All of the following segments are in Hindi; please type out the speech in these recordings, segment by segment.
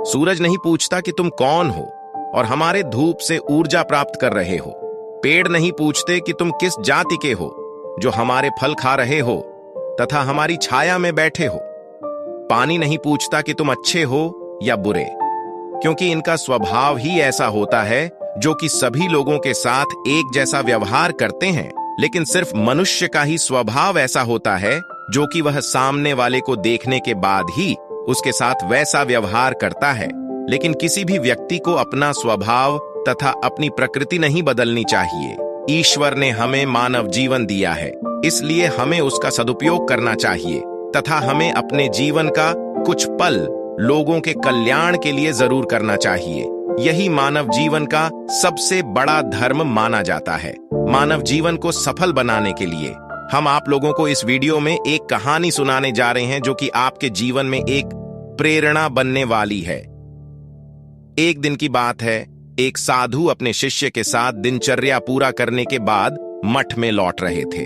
सूरज नहीं पूछता कि तुम कौन हो और हमारे धूप से ऊर्जा प्राप्त कर रहे हो। पेड़ नहीं पूछते कि तुम किस जाति के हो, जो हमारे फल खा रहे हो तथा हमारी छाया में बैठे हो। पानी नहीं पूछता कि तुम अच्छे हो या बुरे, क्योंकि इनका स्वभाव ही ऐसा होता है जो कि सभी लोगों के साथ एक जैसा व्यवहार करते हैं। लेकिन सिर्फ मनुष्य का ही स्वभाव ऐसा होता है जो कि वह सामने वाले को देखने के बाद ही उसके साथ वैसा व्यवहार करता है। लेकिन किसी भी व्यक्ति को अपना स्वभाव तथा अपनी प्रकृति नहीं बदलनी चाहिए। ईश्वर ने हमें मानव जीवन दिया है, इसलिए हमें उसका सदुपयोग करना चाहिए तथा हमें अपने जीवन का कुछ पल लोगों के कल्याण के लिए जरूर करना चाहिए। यही मानव जीवन का सबसे बड़ा धर्म माना जाता है। मानव जीवन को सफल बनाने के लिए हम आप लोगों को इस वीडियो में एक कहानी सुनाने जा रहे हैं जो कि आपके जीवन में एक प्रेरणा बनने वाली है। एक दिन की बात है, एक साधु अपने शिष्य के साथ दिनचर्या पूरा करने के बाद मठ में लौट रहे थे।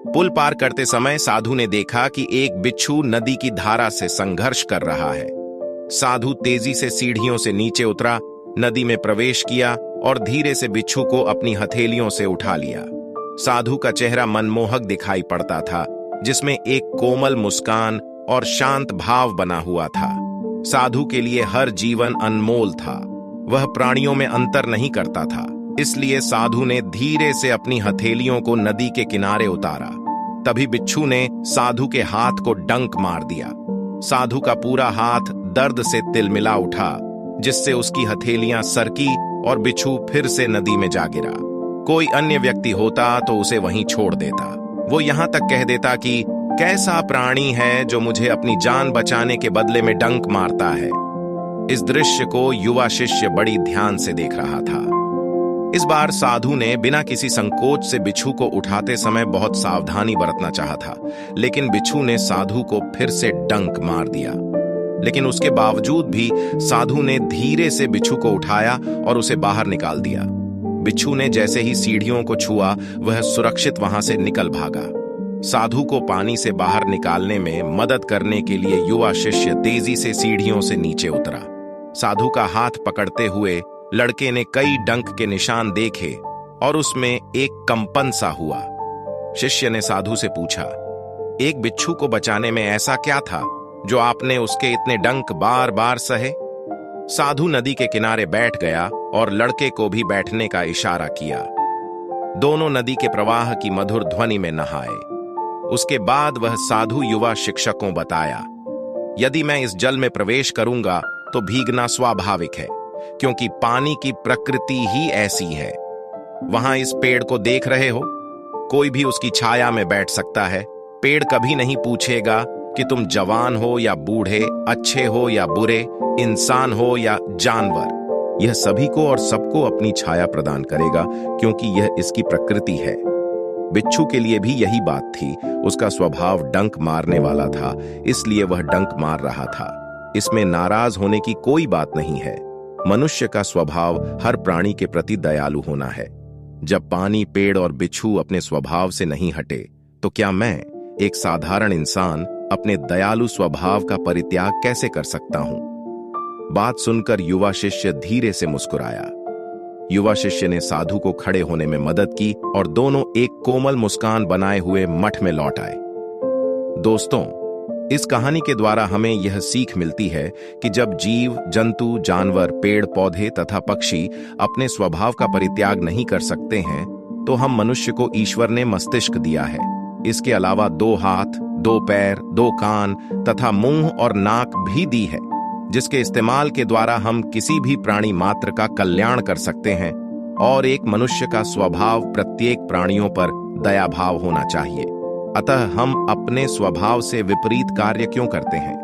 पुल पार करते समय साधु ने देखा कि एक बिच्छू नदी की धारा से संघर्ष कर रहा है। साधु तेजी से सीढ़ियों से नीचे उतरा, नदी में प्रवेश किया और धीरे से बिच्छू को अपनी हथेलियों से उठा लिया। साधु का चेहरा मनमोहक दिखाई पड़ता था, जिसमें एक कोमल मुस्कान और शांत भाव बना हुआ था। साधु के लिए हर जीवन अनमोल था। वह प्राणियों में अंतर नहीं करता था, इसलिए साधु ने धीरे से अपनी हथेलियों को नदी के किनारे उतारा। तभी बिच्छू ने साधु के हाथ को डंक मार दिया। साधु का पूरा हाथ दर्द से तिलमिला उठा, जिससे उसकी हथेलियां सरकी और बिच्छू फिर से नदी में जा गिरा। कोई अन्य व्यक्ति होता तो उसे वहीं छोड़ देता। वो यहां तक कह देता कि कैसा प्राणी है जो मुझे अपनी जान बचाने के बदले में डंक मारता है। इस दृश्य को युवा शिष्य बड़ी ध्यान से देख रहा था। इस बार साधु ने बिना किसी संकोच से बिच्छू को उठाते समय बहुत सावधानी बरतना चाहा था, लेकिन बिच्छू ने साधु को फिर से डंक मार दिया। लेकिन उसके बावजूद भी साधु ने धीरे से बिच्छू को उठाया और उसे बाहर निकाल दिया। बिच्छू ने जैसे ही सीढ़ियों को छुआ, वह सुरक्षित वहां से निकल भागा। साधु को पानी से बाहर निकालने में मदद करने के लिए युवा शिष्य तेजी से सीढ़ियों से नीचे उतरा। साधु का हाथ पकड़ते हुए लड़के ने कई डंक के निशान देखे और उसमें एक कंपन सा हुआ। शिष्य ने साधु से पूछा, एक बिच्छू को बचाने में ऐसा क्या था जो आपने उसके इतने डंक बार बार सहे? साधु नदी के किनारे बैठ गया और लड़के को भी बैठने का इशारा किया। दोनों नदी के प्रवाह की मधुर ध्वनि में नहाए। उसके बाद वह साधु युवा शिक्षक को बताया, यदि मैं इस जल में प्रवेश करूंगा तो भीगना स्वाभाविक है, क्योंकि पानी की प्रकृति ही ऐसी है। वहां इस पेड़ को देख रहे हो, कोई भी उसकी छाया में बैठ सकता है। पेड़ कभी नहीं पूछेगा कि तुम जवान हो या बूढ़े, अच्छे हो या बुरे, इंसान हो या जानवर। यह सभी को और सबको अपनी छाया प्रदान करेगा, क्योंकि यह इसकी प्रकृति है। बिच्छू के लिए भी यही बात थी। उसका स्वभाव डंक मारने वाला था, इसलिए वह डंक मार रहा था। इसमें नाराज होने की कोई बात नहीं है। मनुष्य का स्वभाव हर प्राणी के प्रति दयालु होना है। जब पानी, पेड़ और बिच्छू अपने स्वभाव से नहीं हटे, तो क्या मैं, एक साधारण इंसान, अपने दयालु स्वभाव का परित्याग कैसे कर सकता हूं? बात सुनकर युवा शिष्य धीरे से मुस्कुराया। युवा शिष्य ने साधु को खड़े होने में मदद की और दोनों एक कोमल मुस्कान बनाए हुए मठ में लौट आए। दोस्तों, इस कहानी के द्वारा हमें यह सीख मिलती है कि जब जीव, जंतु, जानवर, पेड़ पौधे तथा पक्षी अपने स्वभाव का परित्याग नहीं कर सकते हैं, तो हम मनुष्य को ईश्वर ने मस्तिष्क दिया है। इसके अलावा 2 हाथ, 2 पैर, 2 कान तथा मुंह और नाक भी दी है, जिसके इस्तेमाल के द्वारा हम किसी भी प्राणी मात्र का कल्याण कर सकते हैं। और एक मनुष्य का स्वभाव प्रत्येक प्राणियों पर दया भाव होना चाहिए। अतः हम अपने स्वभाव से विपरीत कार्य क्यों करते हैं?